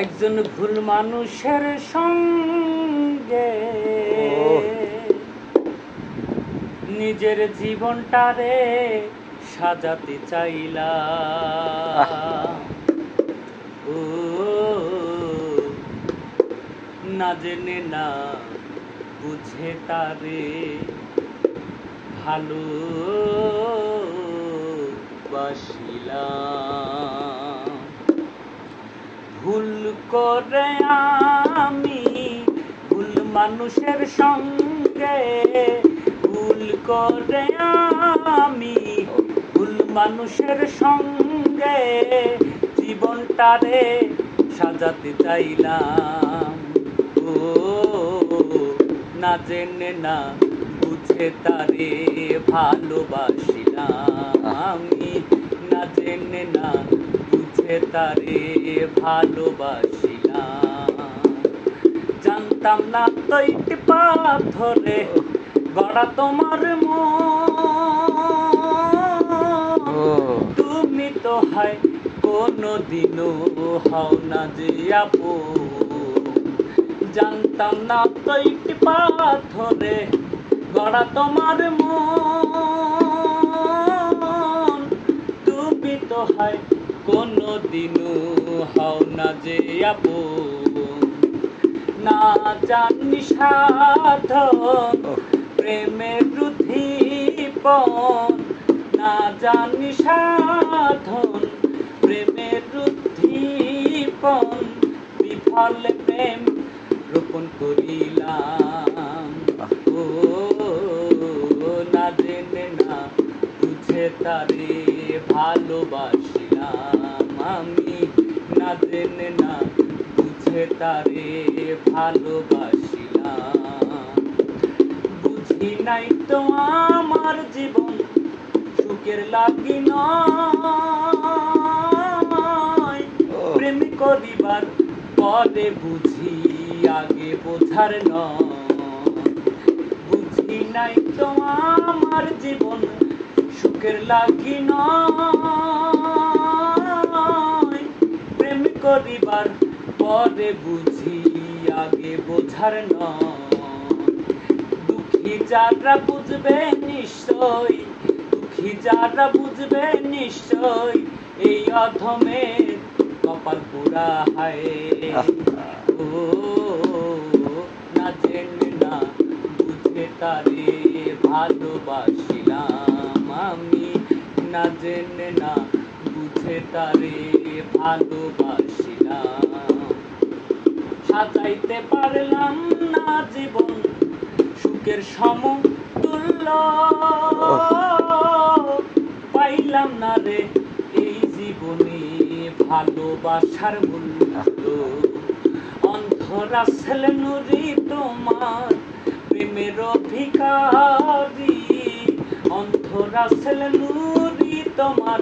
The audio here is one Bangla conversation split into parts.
একজন ভুল মানুষের সঙ্গে নিজের জীবনটারে সাজাতে চাইলাম। ও না জেনে না বুঝে তারে ভালো বাসিলাম। ভুল করে আমি ভুল মানুষের সঙ্গে, ভুল করে আমি ভুল মানুষের সঙ্গে জীবনটারে সাজাতে চাইলাম। ও না জেনে না বুঝে তারে ভালোবাসিলাম। আমি না জেনে না বুঝে তারে ভালোবাসিলাম। জানতাম না তো ইট পাথরে গড়া তোমার মন, তুমি তো হয় কোনদিনও হও না যে আপন। জানতাম না তো ইট পাথরে গড়া তোমার মন, তুমি তো হয় কোনদিনও হও না যে আপন। না জানি সাধন প্রেমের উদ্দীপন, না জানি সাধন প্রেমের উদ্দীপন, বিফল প্রেম রোপণ করিলাম। ও না জেনে না বুঝে তারে ভালোবাসিলাম। আমি না জেনে না বুঝে তারে ভালোবাসিলাম। বুঝি নাই তো আমার জীবন সুখের লাগি নয়, প্রেম করিবার পরে বুঝি আগে বোঝার নয়। বুঝি নাই তো আমার জীবন সুখের লাগি নয়, প্রেম করিবার পরে বুঝি আগে বোঝার নয়। দুঃখী যারা বুঝবে নিশ্চয়, দুঃখী যারা বুঝবে নিশ্চয়, এই অধমের কপাল পোড়া হায়। ও না জেনে না বুঝে তারে ভালোবাসিলাম। আমি না জেনে না বুঝে তারে ভালোবাসিলাম। সাজাইতে পারলাম না জীবন সুখের সমতুল্য, পাইলাম না রে এই জীবনে ভালোবাসার মূল্য। অন্ধরা ছেলে নুরি তোমার প্রেমের অধিকারী, অন্ধরা ছেলে নুরি তোমার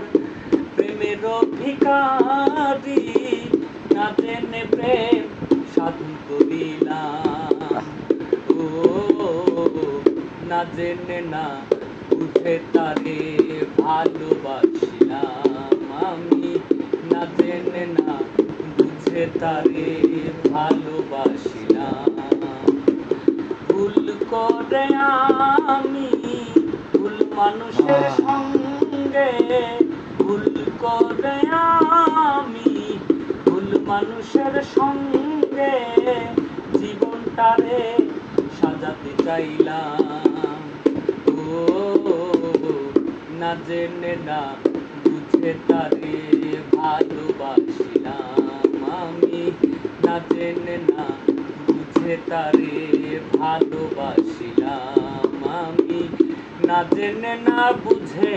প্রেমের অধিকারী। না জেনে প্রেম সাধন করিলাম। ও না জেনে না বুঝে তারে ভালোবাসিলাম। আমি না জেনে না বুঝে তারে ভালোবাসিলাম। ভুল করে আমি ভুল মানুষের সঙ্গে, ভুল করে আমি ভুল মানুষের সঙ্গে জীবনটারে সাজাতে চাইলাম। ও না জেনে না বুঝে তারে ভালোবাসিলাম। আমি না জেনে না বুঝে তারে ভালোবাসিলাম। আমি না জেনে না বুঝে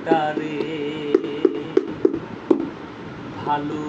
তারে ভালো